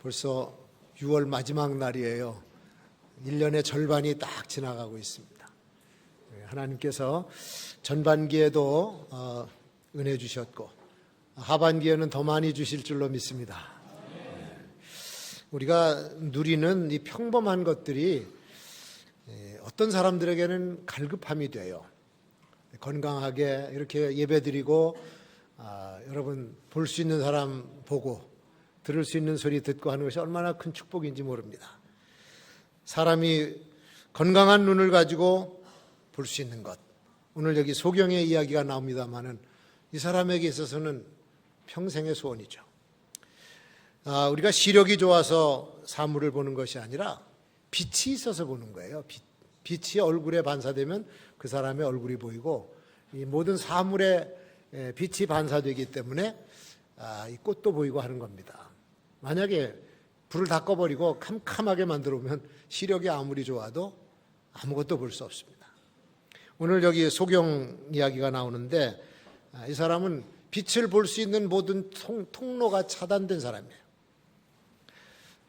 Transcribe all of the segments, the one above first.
벌써 6월 마지막 날이에요. 1년의 절반이 딱 지나가고 있습니다. 하나님께서 전반기에도 은혜 주셨고 하반기에는 더 많이 주실 줄로 믿습니다. 우리가 누리는 이 평범한 것들이 어떤 사람들에게는 갈급함이 돼요. 건강하게 이렇게 예배드리고 여러분 볼 수 있는 사람 보고 들을 수 있는 소리 듣고 하는 것이 얼마나 큰 축복인지 모릅니다. 사람이 건강한 눈을 가지고 볼 수 있는 것. 오늘 여기 소경의 이야기가 나옵니다마는 이 사람에게 있어서는 평생의 소원이죠. 우리가 시력이 좋아서 사물을 보는 것이 아니라 빛이 있어서 보는 거예요. 빛이 얼굴에 반사되면 그 사람의 얼굴이 보이고 이 모든 사물에 빛이 반사되기 때문에 이 꽃도 보이고 하는 겁니다. 만약에 불을 다 꺼버리고 캄캄하게 만들어 보면 시력이 아무리 좋아도 아무것도 볼 수 없습니다. 오늘 여기 소경 이야기가 나오는데 이 사람은 빛을 볼 수 있는 모든 통로가 차단된 사람이에요.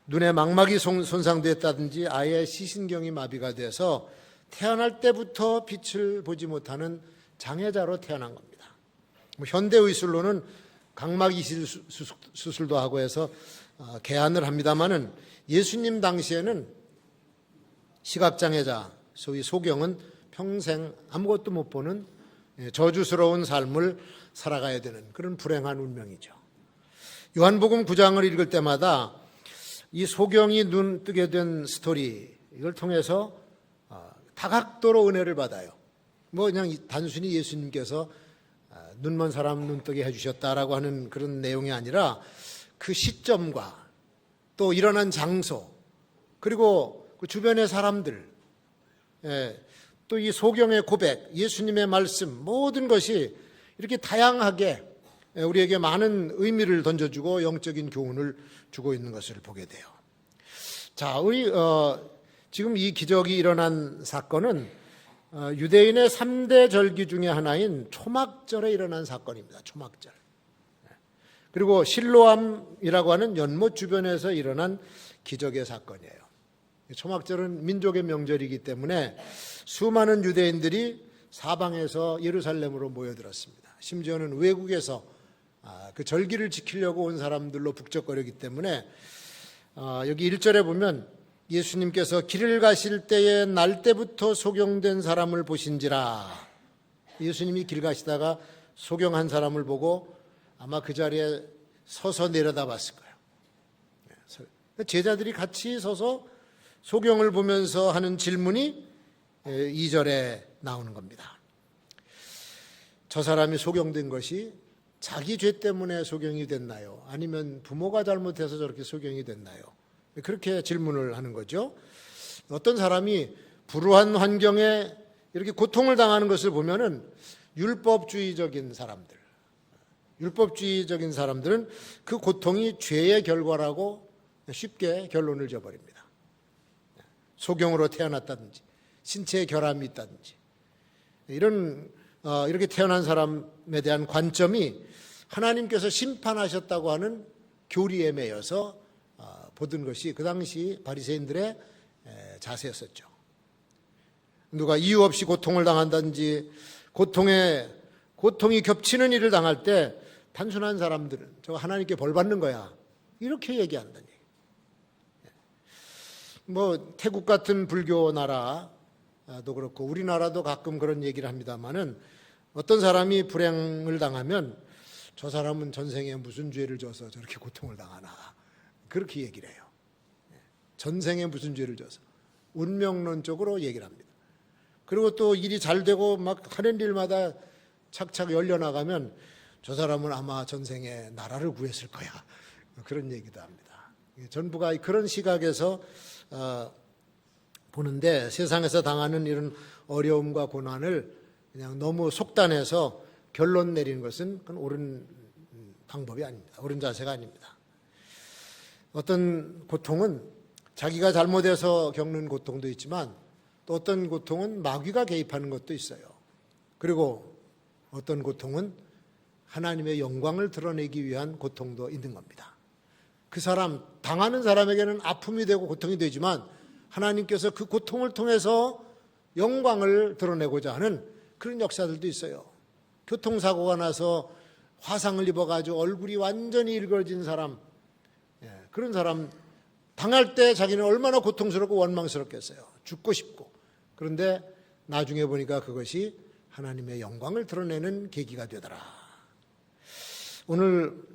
눈의 망막이 손상됐다든지 아예 시신경이 마비가 돼서 태어날 때부터 빛을 보지 못하는 장애자로 태어난 겁니다. 현대의술로는 각막 이식 수술도 하고 해서 개안을 합니다마는 예수님 당시에는 시각장애자 소위 소경은 평생 아무것도 못 보는 저주스러운 삶을 살아가야 되는 그런 불행한 운명이죠. 요한복음 9장을 읽을 때마다 이 소경이 눈 뜨게 된 스토리 이걸 통해서 다각도로 은혜를 받아요. 그냥 단순히 예수님께서 눈먼 사람 눈 뜨게 해주셨다라고 하는 그런 내용이 아니라 그 시점과 또 일어난 장소 그리고 그 주변의 사람들 또 이 소경의 고백 예수님의 말씀 모든 것이 이렇게 다양하게 우리에게 많은 의미를 던져주고 영적인 교훈을 주고 있는 것을 보게 돼요. 자, 우리 지금 이 기적이 일어난 사건은 유대인의 3대 절기 중에 하나인 초막절에 일어난 사건입니다. 초막절. 그리고 실로암이라고 하는 연못 주변에서 일어난 기적의 사건이에요. 초막절은 민족의 명절이기 때문에 수많은 유대인들이 사방에서 예루살렘으로 모여들었습니다. 심지어는 외국에서 그 절기를 지키려고 온 사람들로 북적거리기 때문에 여기 1절에 보면 예수님께서 길을 가실 때에 날 때부터 소경된 사람을 보신지라. 예수님이 길 가시다가 소경한 사람을 보고 아마 그 자리에 서서 내려다봤을 거예요. 제자들이 같이 서서 소경을 보면서 하는 질문이 2절에 나오는 겁니다. 저 사람이 소경된 것이 자기 죄 때문에 소경이 됐나요? 아니면 부모가 잘못해서 저렇게 소경이 됐나요? 그렇게 질문을 하는 거죠. 어떤 사람이 불우한 환경에 이렇게 고통을 당하는 것을 보면은 율법주의적인 사람들은 그 고통이 죄의 결과라고 쉽게 결론을 지어버립니다. 소경으로 태어났다든지 신체에 결함이 있다든지 이렇게 태어난 사람에 대한 관점이 하나님께서 심판하셨다고 하는 교리에 매여서 보던 것이 그 당시 바리새인들의 자세였었죠. 누가 이유 없이 고통을 당한다든지 고통이 겹치는 일을 당할 때 단순한 사람들은 저 하나님께 벌 받는 거야 이렇게 얘기한다는 얘기예요. 태국 같은 불교 나라도 그렇고 우리나라도 가끔 그런 얘기를 합니다마는 어떤 사람이 불행을 당하면 저 사람은 전생에 무슨 죄를 져서 저렇게 고통을 당하나 그렇게 얘기를 해요. 전생에 무슨 죄를 져서 운명론적으로 얘기를 합니다. 그리고 또 일이 잘 되고 막 하는 일마다 착착 열려나가면 저 사람은 아마 전생에 나라를 구했을 거야 그런 얘기도 합니다. 전부가 그런 시각에서 보는데 세상에서 당하는 이런 어려움과 고난을 그냥 너무 속단해서 결론 내리는 것은 그건 옳은 방법이 아닙니다. 옳은 자세가 아닙니다. 어떤 고통은 자기가 잘못해서 겪는 고통도 있지만 또 어떤 고통은 마귀가 개입하는 것도 있어요. 그리고 어떤 고통은 하나님의 영광을 드러내기 위한 고통도 있는 겁니다. 그 사람, 당하는 사람에게는 아픔이 되고 고통이 되지만 하나님께서 그 고통을 통해서 영광을 드러내고자 하는 그런 역사들도 있어요. 교통사고가 나서 화상을 입어가지고 얼굴이 완전히 일그러진 사람, 그런 사람 당할 때 자기는 얼마나 고통스럽고 원망스럽겠어요. 죽고 싶고. 그런데 나중에 보니까 그것이 하나님의 영광을 드러내는 계기가 되더라. 오늘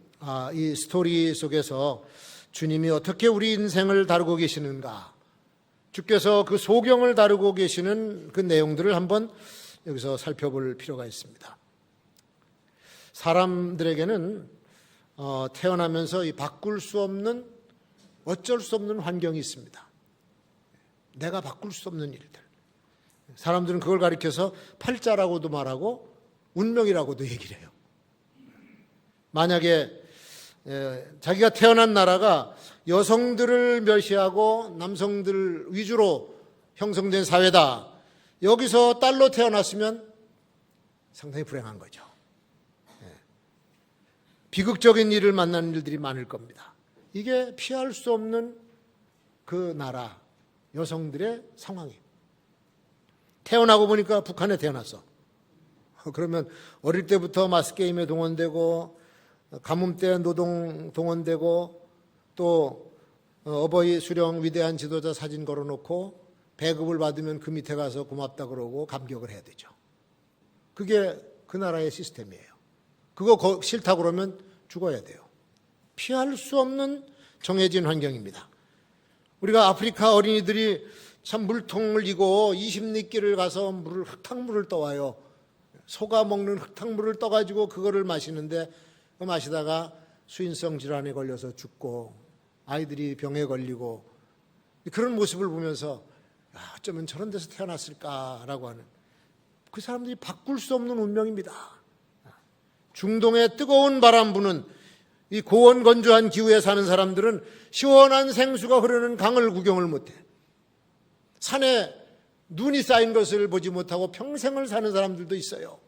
이 스토리 속에서 주님이 어떻게 우리 인생을 다루고 계시는가, 주께서 그 소경을 다루고 계시는 그 내용들을 한번 여기서 살펴볼 필요가 있습니다. 사람들에게는 태어나면서 이 바꿀 수 없는, 어쩔 수 없는 환경이 있습니다. 내가 바꿀 수 없는 일들. 사람들은 그걸 가리켜서 팔자라고도 말하고 운명이라고도 얘기를 해요. 만약에 자기가 태어난 나라가 여성들을 멸시하고 남성들 위주로 형성된 사회다, 여기서 딸로 태어났으면 상당히 불행한 거죠. 비극적인 일을 만나는 일들이 많을 겁니다. 이게 피할 수 없는 그 나라 여성들의 상황이에요. 태어나고 보니까 북한에 태어났어. 그러면 어릴 때부터 마스게임에 동원되고 가뭄 때 노동 동원되고 또 어버이 수령 위대한 지도자 사진 걸어놓고 배급을 받으면 그 밑에 가서 고맙다 그러고 감격을 해야 되죠. 그게 그 나라의 시스템이에요. 그거 싫다고 그러면 죽어야 돼요. 피할 수 없는 정해진 환경입니다. 우리가 아프리카 어린이들이 참 물통을 이고 20리길을 가서 흙탕물을 떠와요. 소가 먹는 흙탕물을 떠가지고 그거를 마시는데 그 마시다가 수인성 질환에 걸려서 죽고 아이들이 병에 걸리고 그런 모습을 보면서 어쩌면 저런 데서 태어났을까라고 하는, 그 사람들이 바꿀 수 없는 운명입니다. 중동의 뜨거운 바람 부는 이 고온 건조한 기후에 사는 사람들은 시원한 생수가 흐르는 강을 구경을 못해. 산에 눈이 쌓인 것을 보지 못하고 평생을 사는 사람들도 있어요.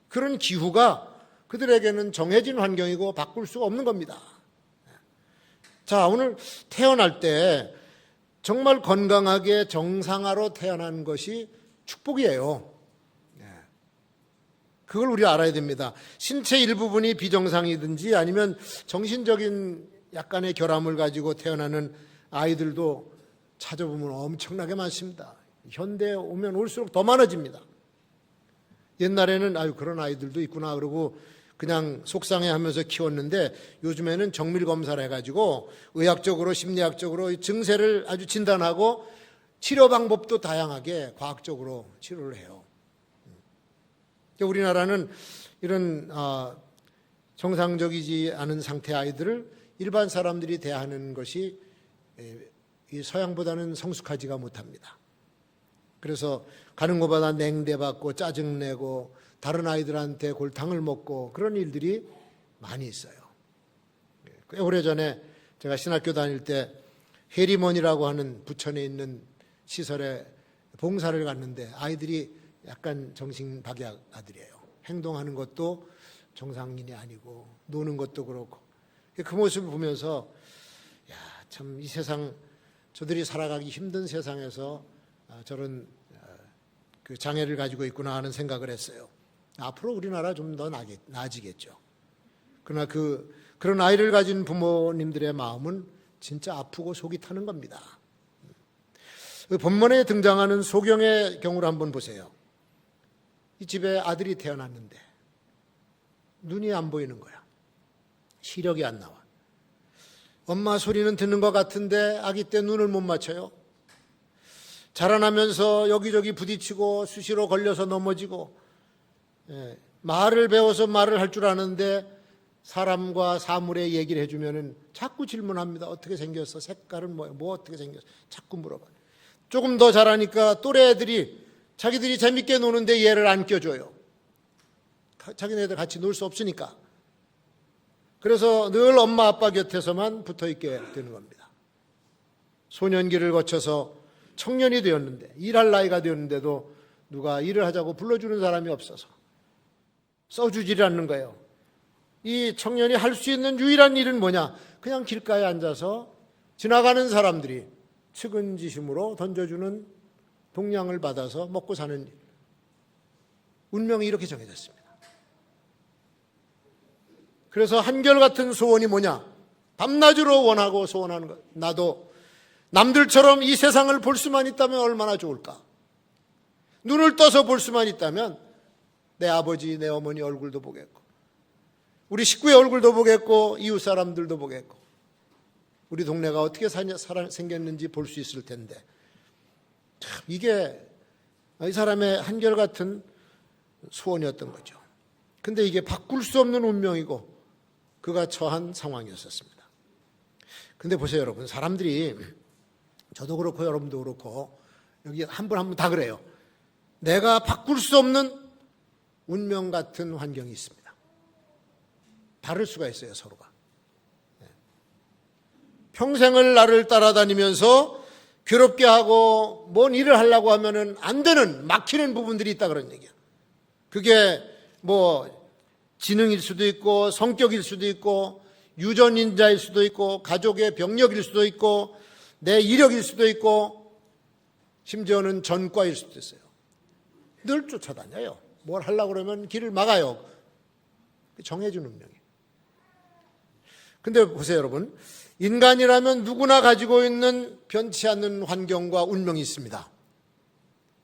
그런 기후가 그들에게는 정해진 환경이고 바꿀 수가 없는 겁니다. 자, 오늘 태어날 때 정말 건강하게 정상화로 태어난 것이 축복이에요. 그걸 우리가 알아야 됩니다. 신체 일부분이 비정상이든지 아니면 정신적인 약간의 결함을 가지고 태어나는 아이들도 찾아보면 엄청나게 많습니다. 현대에 오면 올수록 더 많아집니다. 옛날에는 그런 아이들도 있구나 그러고 그냥 속상해하면서 키웠는데 요즘에는 정밀 검사를 해가지고 의학적으로 심리학적으로 증세를 아주 진단하고 치료 방법도 다양하게 과학적으로 치료를 해요. 우리나라는 이런 정상적이지 않은 상태 아이들을 일반 사람들이 대하는 것이 이 서양보다는 성숙하지가 못합니다. 그래서 가는 것보다 냉대받고 짜증내고 다른 아이들한테 골탕을 먹고 그런 일들이 많이 있어요. 꽤 오래전에 제가 신학교 다닐 때 해리먼이라고 하는 부천에 있는 시설에 봉사를 갔는데 아이들이 약간 정신박약 아들이에요. 행동하는 것도 정상인이 아니고 노는 것도 그렇고 그 모습을 보면서 참 이 세상, 저들이 살아가기 힘든 세상에서 저런 그 장애를 가지고 있구나 하는 생각을 했어요. 앞으로 우리나라 좀 더 나아지겠죠. 그러나 그런 아이를 가진 부모님들의 마음은 진짜 아프고 속이 타는 겁니다. 본문에 등장하는 소경의 경우를 한번 보세요. 이 집에 아들이 태어났는데 눈이 안 보이는 거야. 시력이 안 나와. 엄마 소리는 듣는 것 같은데 아기 때 눈을 못 맞춰요. 자라나면서 여기저기 부딪히고 수시로 걸려서 넘어지고, 말을 배워서 말을 할 줄 아는데 사람과 사물의 얘기를 해주면은 자꾸 질문합니다. 어떻게 생겼어? 색깔은 뭐야? 뭐 어떻게 생겼어? 자꾸 물어봐요. 조금 더 자라니까 또래 애들이 자기들이 재밌게 노는데 얘를 안 껴줘요. 자기네들 같이 놀 수 없으니까. 그래서 늘 엄마 아빠 곁에서만 붙어있게 되는 겁니다. 소년기를 거쳐서 청년이 되었는데, 일할 나이가 되었는데도 누가 일을 하자고 불러주는 사람이 없어서 써주질 않는 거예요. 이 청년이 할 수 있는 유일한 일은 뭐냐? 그냥 길가에 앉아서 지나가는 사람들이 측은지심으로 던져주는 동량을 받아서 먹고 사는 일. 운명이 이렇게 정해졌습니다. 그래서 한결같은 소원이 뭐냐? 밤낮으로 원하고 소원하는 것. 나도 남들처럼 이 세상을 볼 수만 있다면 얼마나 좋을까? 눈을 떠서 볼 수만 있다면 내 아버지, 내 어머니 얼굴도 보겠고, 우리 식구의 얼굴도 보겠고, 이웃 사람들도 보겠고, 우리 동네가 어떻게 생겼는지 볼 수 있을 텐데, 참 이게 이 사람의 한결같은 소원이었던 거죠. 근데 이게 바꿀 수 없는 운명이고 그가 처한 상황이었습니다. 근데 보세요, 여러분. 사람들이, 저도 그렇고 여러분도 그렇고 여기 한 분 한 분 다 그래요. 내가 바꿀 수 없는 운명 같은 환경이 있습니다. 다를 수가 있어요, 서로가. 평생을 나를 따라다니면서 괴롭게 하고 뭔 일을 하려고 하면은 안 되는, 막히는 부분들이 있다, 그런 얘기야. 그게 뭐 지능일 수도 있고 성격일 수도 있고 유전인자일 수도 있고 가족의 병력일 수도 있고 내 이력일 수도 있고 심지어는 전과일 수도 있어요. 늘 쫓아다녀요. 뭘 하려고 그러면 길을 막아요. 정해준 운명이에요. 근데 보세요, 여러분. 인간이라면 누구나 가지고 있는 변치 않는 환경과 운명이 있습니다.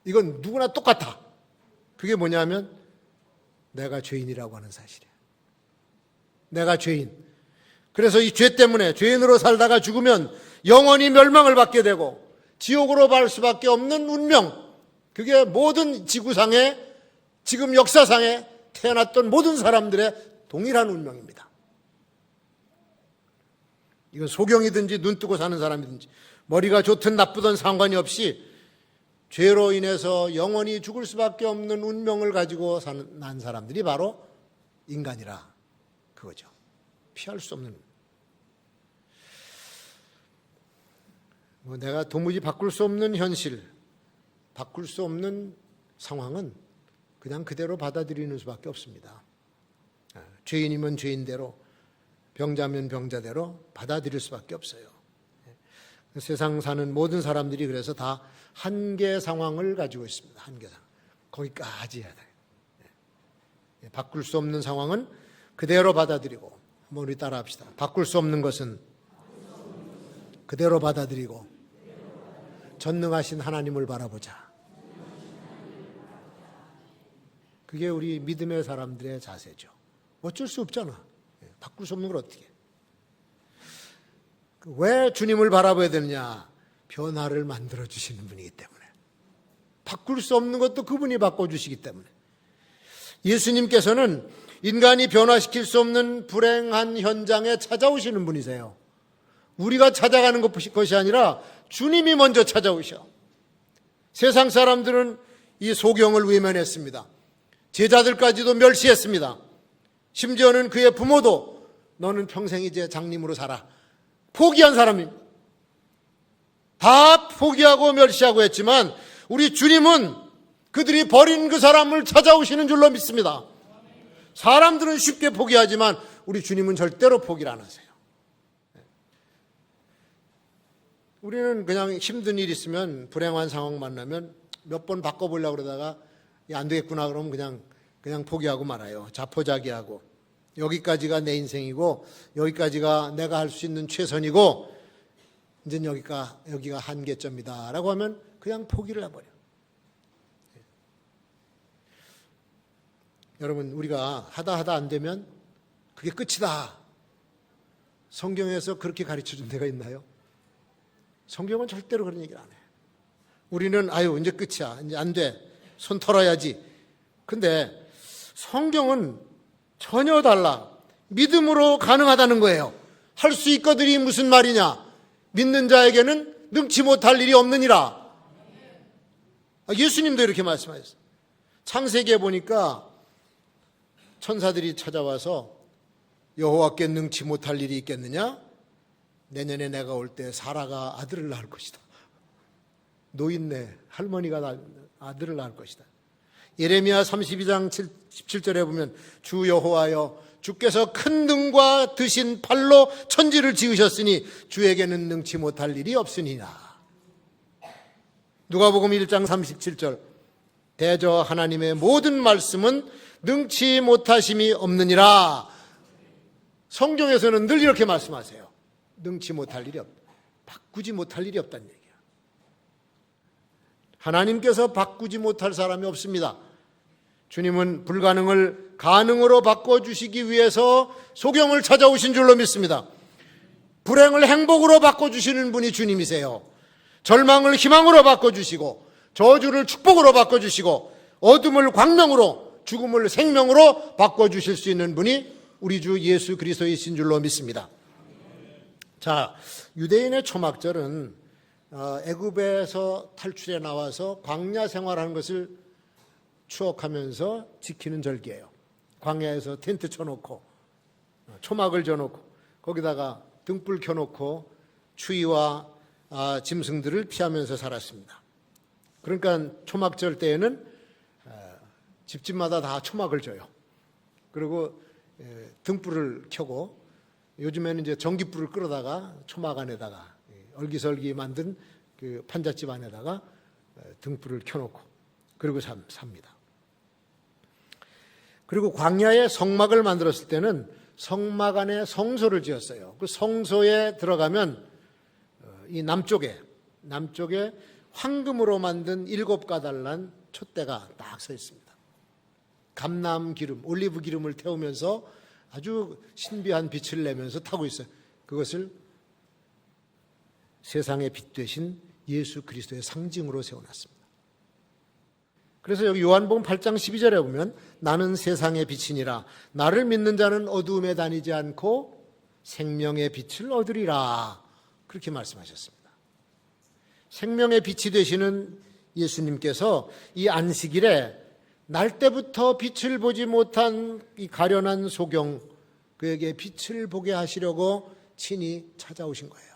이건 누구나 똑같아. 그게 뭐냐면 내가 죄인이라고 하는 사실이에요. 내가 죄인. 그래서 이 죄 때문에 죄인으로 살다가 죽으면 영원히 멸망을 받게 되고 지옥으로 갈 수밖에 없는 운명. 그게 모든 지구상에, 지금 역사상에 태어났던 모든 사람들의 동일한 운명입니다. 이건 소경이든지 눈 뜨고 사는 사람이든지 머리가 좋든 나쁘든 상관이 없이 죄로 인해서 영원히 죽을 수밖에 없는 운명을 가지고 난 사람들이 바로 인간이라 그거죠. 피할 수 없는. 내가 도무지 바꿀 수 없는 현실, 바꿀 수 없는 상황은 그냥 그대로 받아들이는 수밖에 없습니다. 죄인이면 죄인대로, 병자면 병자대로 받아들일 수밖에 없어요. 세상 사는 모든 사람들이 그래서 다 한계 상황을 가지고 있습니다. 한계 상황. 거기까지 해야 돼요. 바꿀 수 없는 상황은 그대로 받아들이고, 한번 우리 따라 합시다. 바꿀 수 없는 것은 그대로 받아들이고 전능하신 하나님을 바라보자. 그게 우리 믿음의 사람들의 자세죠. 어쩔 수 없잖아. 바꿀 수 없는 걸 어떻게 해. 왜 주님을 바라봐야 되느냐? 변화를 만들어주시는 분이기 때문에. 바꿀 수 없는 것도 그분이 바꿔주시기 때문에. 예수님께서는 인간이 변화시킬 수 없는 불행한 현장에 찾아오시는 분이세요. 우리가 찾아가는 것이 아니라 주님이 먼저 찾아오셔. 세상 사람들은 이 소경을 외면했습니다. 제자들까지도 멸시했습니다. 심지어는 그의 부모도 너는 평생 이제 장님으로 살아. 포기한 사람입니다. 다 포기하고 멸시하고 했지만 우리 주님은 그들이 버린 그 사람을 찾아오시는 줄로 믿습니다. 사람들은 쉽게 포기하지만 우리 주님은 절대로 포기를 안 하세요. 우리는 그냥 힘든 일 있으면, 불행한 상황 만나면 몇 번 바꿔보려고 그러다가 안 되겠구나 그러면 그냥 포기하고 말아요. 자포자기하고. 여기까지가 내 인생이고 여기까지가 내가 할 수 있는 최선이고 이제 여기가 한계점이다 라고 하면 그냥 포기를 해버려요. 여러분, 우리가 하다 안 되면 그게 끝이다. 성경에서 그렇게 가르쳐준 데가 있나요? 성경은 절대로 그런 얘기를 안 해요. 우리는 이제 끝이야. 이제 안 돼. 손 털어야지. 근데 성경은 전혀 달라. 믿음으로 가능하다는 거예요. 할 수 있거든이 무슨 말이냐? 믿는 자에게는 능치 못할 일이 없느니라. 예수님도 이렇게 말씀하셨어요. 창세기에 보니까 천사들이 찾아와서 여호와께 능치 못할 일이 있겠느냐? 내년에 내가 올 때 사라가 아들을 낳을 것이다. 노인네 할머니가 아들을 낳을 것이다. 예레미야 32장 17절에 보면 주 여호와여 주께서 큰 등과 드신 팔로 천지를 지으셨으니 주에게는 능치 못할 일이 없으니라. 누가복음 1장 37절 대저 하나님의 모든 말씀은 능치 못하심이 없느니라. 성경에서는 늘 이렇게 말씀하세요. 능치 못할 일이 없다. 바꾸지 못할 일이 없다는 얘기야. 하나님께서 바꾸지 못할 사람이 없습니다. 주님은 불가능을 가능으로 바꿔주시기 위해서 소경을 찾아오신 줄로 믿습니다. 불행을 행복으로 바꿔주시는 분이 주님이세요. 절망을 희망으로 바꿔주시고 저주를 축복으로 바꿔주시고 어둠을 광명으로 죽음을 생명으로 바꿔주실 수 있는 분이 우리 주 예수 그리스도이신 줄로 믿습니다. 자, 유대인의 초막절은 애굽에서 탈출해 나와서 광야 생활하는 것을 추억하면서 지키는 절기예요. 광야에서 텐트 쳐놓고 초막을 져놓고 거기다가 등불 켜놓고 추위와 짐승들을 피하면서 살았습니다. 그러니까 초막절 때에는 집집마다 다 초막을 져요. 그리고 등불을 켜고 요즘에는 이제 전기불을 끌어다가 초막 안에다가 얼기설기 만든 그 판잣집 안에다가 등불을 켜놓고 그리고 삽니다. 그리고 광야에 성막을 만들었을 때는 성막 안에 성소를 지었어요. 그 성소에 들어가면 이 남쪽에 황금으로 만든 7가달란 촛대가 딱 서 있습니다. 감람 기름, 올리브 기름을 태우면서 아주 신비한 빛을 내면서 타고 있어요. 그것을 세상의 빛 되신 예수 그리스도의 상징으로 세워놨습니다. 그래서 여기 요한복음 8장 12절에 보면 나는 세상의 빛이니라 나를 믿는 자는 어두움에 다니지 않고 생명의 빛을 얻으리라 그렇게 말씀하셨습니다. 생명의 빛이 되시는 예수님께서 이 안식일에 날 때부터 빛을 보지 못한 이 가련한 소경 그에게 빛을 보게 하시려고 친히 찾아오신 거예요.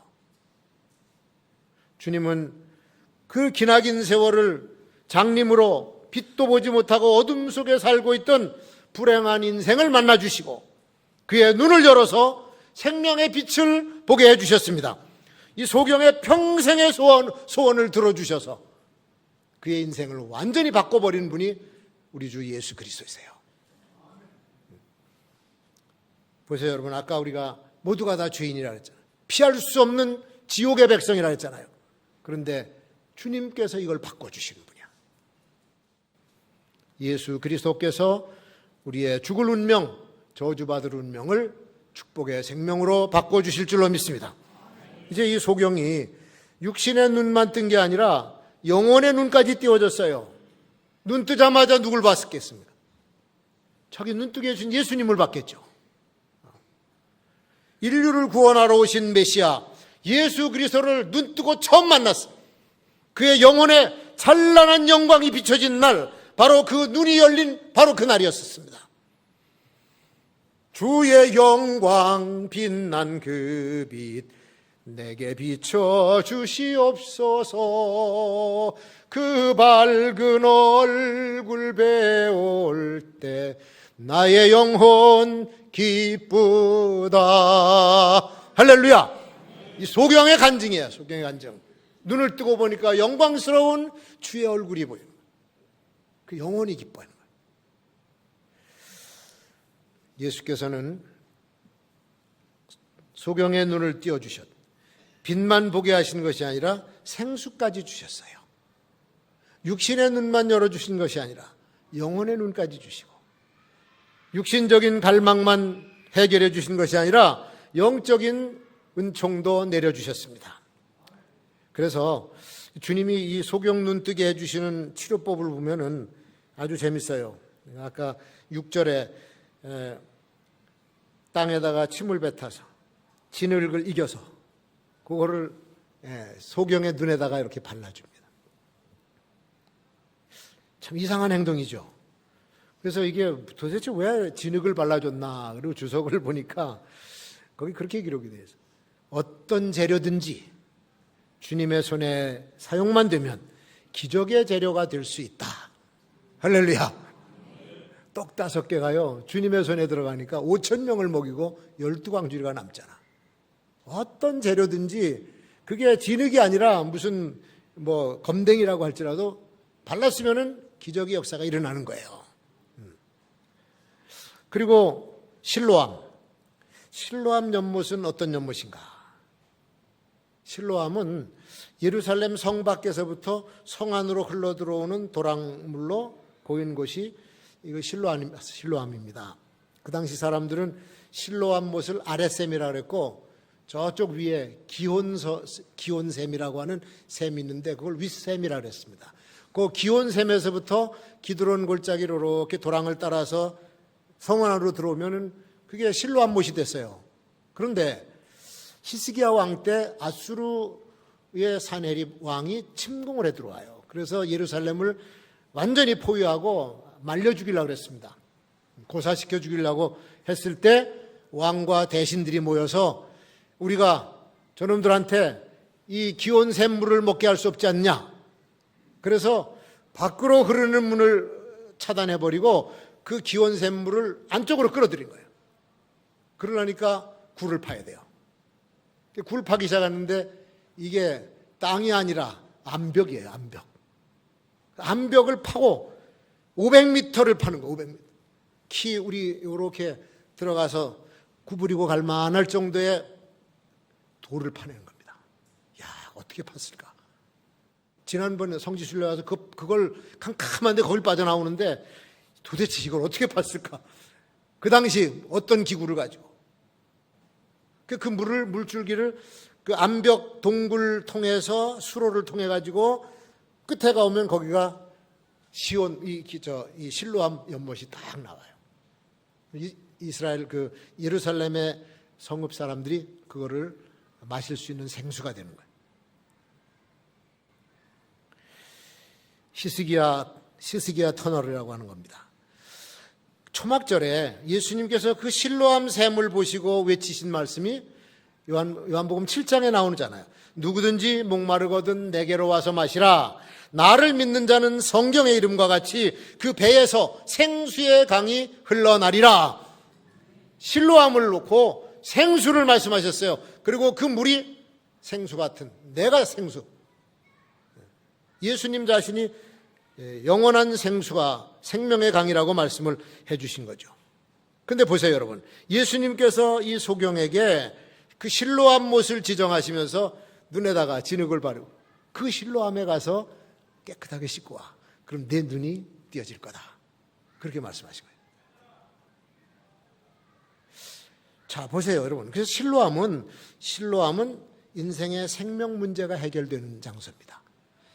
주님은 그 기나긴 세월을 장님으로 빛도 보지 못하고 어둠 속에 살고 있던 불행한 인생을 만나주시고 그의 눈을 열어서 생명의 빛을 보게 해주셨습니다. 이 소경의 평생의 소원을 들어주셔서 그의 인생을 완전히 바꿔버린 분이 우리 주 예수 그리스도이세요. 보세요 여러분, 아까 우리가 모두가 다 죄인이라 했잖아요. 피할 수 없는 지옥의 백성이라 했잖아요. 그런데 주님께서 이걸 바꿔주시는 분이야. 예수 그리스도께서 우리의 죽을 운명, 저주받을 운명을 축복의 생명으로 바꿔주실 줄로 믿습니다. 이제 이 소경이 육신의 눈만 뜬 게 아니라 영혼의 눈까지 띄워졌어요. 눈 뜨자마자 누굴 봤겠습니까? 자기 눈 뜨게 해준 예수님을 봤겠죠. 인류를 구원하러 오신 메시아 예수 그리스도를 눈 뜨고 처음 만났어. 그의 영혼에 찬란한 영광이 비춰진 날, 바로 그 눈이 열린 바로 그 날이었습니다. 주의 영광 빛난 그 빛 내게 비춰 주시옵소서. 그 밝은 얼굴 배울 때 나의 영혼 기쁘다. 할렐루야. 이 소경의 간증이에요. 소경의 간증. 눈을 뜨고 보니까 영광스러운 주의 얼굴이 보이는 거예요. 그 영혼이 기뻐하는 거예요. 예수께서는 소경의 눈을 띄워주셨. 빛만 보게 하시는 것이 아니라 생수까지 주셨어요. 육신의 눈만 열어주신 것이 아니라 영혼의 눈까지 주시고, 육신적인 갈망만 해결해 주신 것이 아니라 영적인 은총도 내려주셨습니다. 그래서 주님이 이 소경 눈 뜨게 해주시는 치료법을 보면은 아주 재밌어요. 아까 6절에 땅에다가 침을 뱉어서 진흙을 이겨서 그거를 소경의 눈에다가 이렇게 발라줍니다. 참 이상한 행동이죠. 그래서 이게 도대체 왜 진흙을 발라줬나, 그리고 주석을 보니까 거기 그렇게 기록이 되어 있어요. 어떤 재료든지 주님의 손에 사용만 되면 기적의 재료가 될 수 있다. 할렐루야. 떡 5개가요 주님의 손에 들어가니까 5,000명을 먹이고 12광주리가 남잖아. 어떤 재료든지 그게 진흙이 아니라 무슨 뭐 검댕이라고 할지라도 발랐으면은 기적의 역사가 일어나는 거예요. 그리고 실로암 연못은 어떤 연못인가? 실로암은 예루살렘 성 밖에서부터 성 안으로 흘러 들어오는 도랑물로 고인 곳이 이거 실로암입니다. 그 당시 사람들은 실로암 못을 아랫샘이라고 그랬고 저쪽 위에 기온샘이라고 하는 샘이 있는데 그걸 윗샘이라고 그랬습니다. 그 기온샘에서부터 기드론 골짜기로 이렇게 도랑을 따라서 성 안으로 들어오면은 그게 실로암 못이 됐어요. 그런데 히스기야 왕 때 아수르의 사네립 왕이 침공을 해 들어와요. 그래서 예루살렘을 완전히 포위하고 말려 죽이려고 그랬습니다. 고사시켜 죽이려고 했을 때 왕과 대신들이 모여서 우리가 저놈들한테 이 기온 샘물을 먹게 할 수 없지 않냐. 그래서 밖으로 흐르는 문을 차단해버리고 그 기온 샘물을 안쪽으로 끌어들인 거예요. 그러려니까 굴을 파야 돼요. 굴 파기 시작하는데 이게 땅이 아니라 암벽이에요. 암벽을 파고 500m를 파는 거예요. 500m. 키 우리 이렇게 들어가서 구부리고 갈 만할 정도의 돌을 파내는 겁니다. 야, 어떻게 팠을까? 지난번에 성지순례 와서 그걸 캄캄한데 거길 빠져나오는데 도대체 이걸 어떻게 팠을까? 그 당시 어떤 기구를 가지고 그 물줄기를 그 암벽 동굴 통해서 수로를 통해 가지고 끝에 가오면 거기가 이 실로암 연못이 딱 나와요. 이스라엘 그 예루살렘의 성읍 사람들이 그거를 마실 수 있는 생수가 되는 거예요. 히스기야 터널이라고 하는 겁니다. 초막절에 예수님께서 그 실로암 샘을 보시고 외치신 말씀이 요한복음 7장에 나오잖아요. 누구든지 목마르거든 내게로 와서 마시라. 나를 믿는 자는 성경의 이름과 같이 그 배에서 생수의 강이 흘러나리라. 실로암을 놓고 생수를 말씀하셨어요. 그리고 그 물이 생수 같은, 내가 생수. 예수님 자신이 영원한 생수가 생명의 강이라고 말씀을 해주신 거죠. 근데 보세요, 여러분. 예수님께서 이 소경에게 그 실로암 못을 지정하시면서 눈에다가 진흙을 바르고 그 실로암에 가서 깨끗하게 씻고 와. 그럼 내 눈이 띄어질 거다. 그렇게 말씀하신 거예요. 자, 보세요, 여러분. 그래서 실로암은 인생의 생명 문제가 해결되는 장소입니다.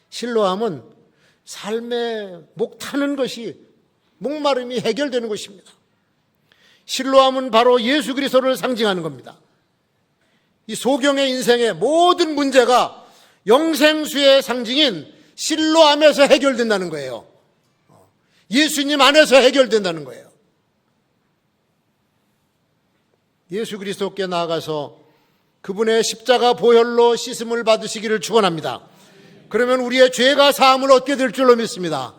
실로암은 삶의 목 타는 것이, 목마름이 해결되는 것입니다. 실로암은 바로 예수 그리스도를 상징하는 겁니다. 이 소경의 인생의 모든 문제가 영생수의 상징인 실로암에서 해결된다는 거예요. 예수님 안에서 해결된다는 거예요. 예수 그리스도께 나아가서 그분의 십자가 보혈로 씻음을 받으시기를 축원합니다. 그러면 우리의 죄가 사함을 얻게 될 줄로 믿습니다.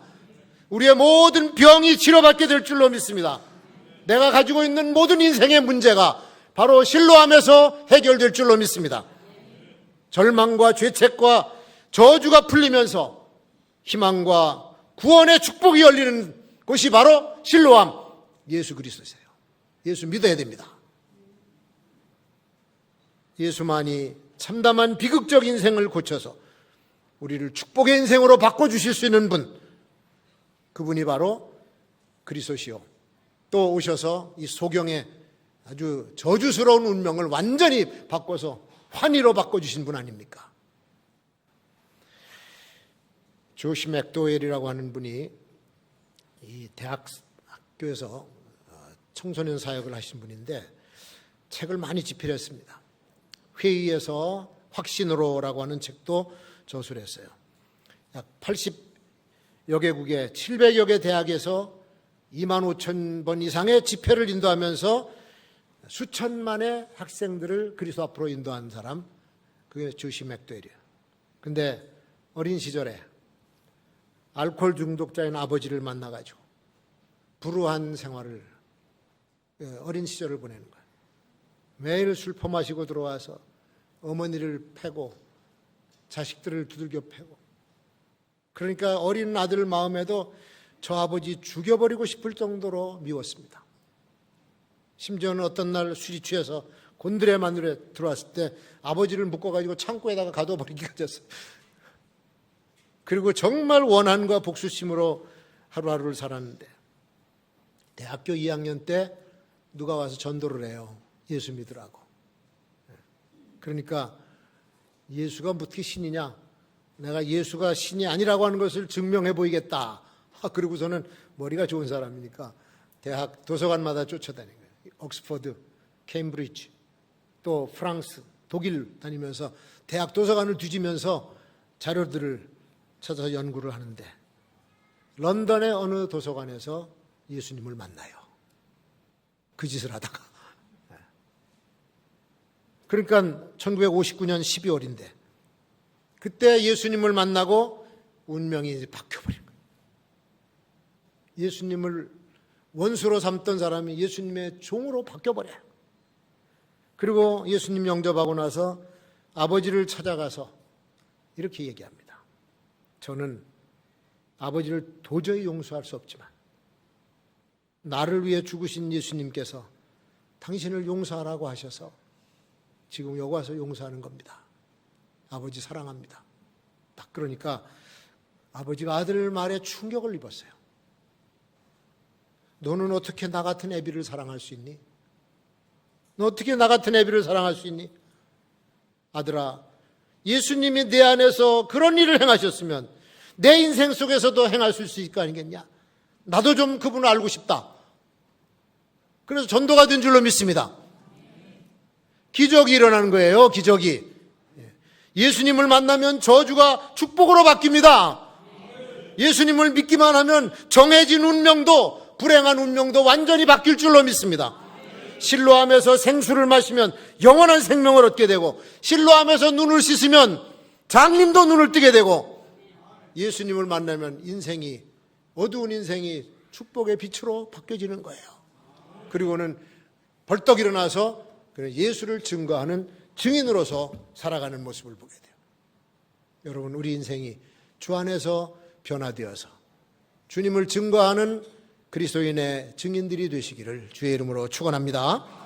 우리의 모든 병이 치료받게 될 줄로 믿습니다. 내가 가지고 있는 모든 인생의 문제가 바로 실로암에서 해결될 줄로 믿습니다. 절망과 죄책과 저주가 풀리면서 희망과 구원의 축복이 열리는 곳이 바로 실로암, 예수 그리스도세요. 예수 믿어야 됩니다. 예수만이 참담한 비극적 인생을 고쳐서 우리를 축복의 인생으로 바꿔주실 수 있는 분, 그분이 바로 그리스도시요. 또 오셔서 이 소경의 아주 저주스러운 운명을 완전히 바꿔서 환희로 바꿔주신 분 아닙니까? 조시 맥도웰이라고 하는 분이 이 대학교에서 청소년 사역을 하신 분인데 책을 많이 집필했습니다. 회의에서 확신으로라고 하는 책도 저술을 했어요. 약 80여 개국의 700여 개 대학에서 25,000번 이상의 집회를 인도하면서 수천만의 학생들을 그리스도 앞으로 인도한 사람, 그게 조시 맥도웰이에요. 근데 어린 시절에 알코올 중독자인 아버지를 만나가지고 불우한 생활을, 어린 시절을 보내는 거예요. 매일 술 퍼마시고 들어와서 어머니를 패고 자식들을 두들겨 패고, 그러니까 어린 아들 마음에도 저 아버지 죽여버리고 싶을 정도로 미웠습니다. 심지어는 어떤 날 술이 취해서 곤드레 마늘에 들어왔을 때 아버지를 묶어가지고 창고에다가 가둬버리기까지 했어요. 그리고 정말 원한과 복수심으로 하루하루를 살았는데, 대학교 2학년 때 누가 와서 전도를 해요. 예수 믿으라고. 그러니까 예수가 어떻게 신이냐? 내가 예수가 신이 아니라고 하는 것을 증명해 보이겠다. 그리고서는 머리가 좋은 사람이니까 대학 도서관마다 쫓아다니는 거예요. 옥스퍼드, 케임브리지, 또 프랑스, 독일 다니면서 대학 도서관을 뒤지면서 자료들을 찾아서 연구를 하는데, 런던의 어느 도서관에서 예수님을 만나요. 그 짓을 하다가. 그러니까 1959년 12월인데 그때 예수님을 만나고 운명이 바뀌어버린 거예요. 예수님을 원수로 삼던 사람이 예수님의 종으로 바뀌어버려요. 그리고 예수님 영접하고 나서 아버지를 찾아가서 이렇게 얘기합니다. 저는 아버지를 도저히 용서할 수 없지만 나를 위해 죽으신 예수님께서 당신을 용서하라고 하셔서 지금 여기 와서 용서하는 겁니다. 아버지 사랑합니다. 딱 그러니까 아버지가 아들 말에 충격을 입었어요. 너는 어떻게 나 같은 애비를 사랑할 수 있니? 너 어떻게 나 같은 애비를 사랑할 수 있니? 아들아, 예수님이 내 안에서 그런 일을 행하셨으면 내 인생 속에서도 행할 수 있을 거 아니겠냐? 나도 좀 그분을 알고 싶다. 그래서 전도가 된 줄로 믿습니다. 기적이 일어나는 거예요. 기적이. 예수님을 만나면 저주가 축복으로 바뀝니다. 예수님을 믿기만 하면 정해진 운명도, 불행한 운명도 완전히 바뀔 줄로 믿습니다. 실로암에서 생수를 마시면 영원한 생명을 얻게 되고, 실로암에서 눈을 씻으면 장님도 눈을 뜨게 되고, 예수님을 만나면 인생이, 어두운 인생이 축복의 빛으로 바뀌어지는 거예요. 그리고는 벌떡 일어나서 예수를 증거하는 증인으로서 살아가는 모습을 보게 돼요. 여러분, 우리 인생이 주 안에서 변화되어서 주님을 증거하는 그리스도인의 증인들이 되시기를 주의 이름으로 축원합니다.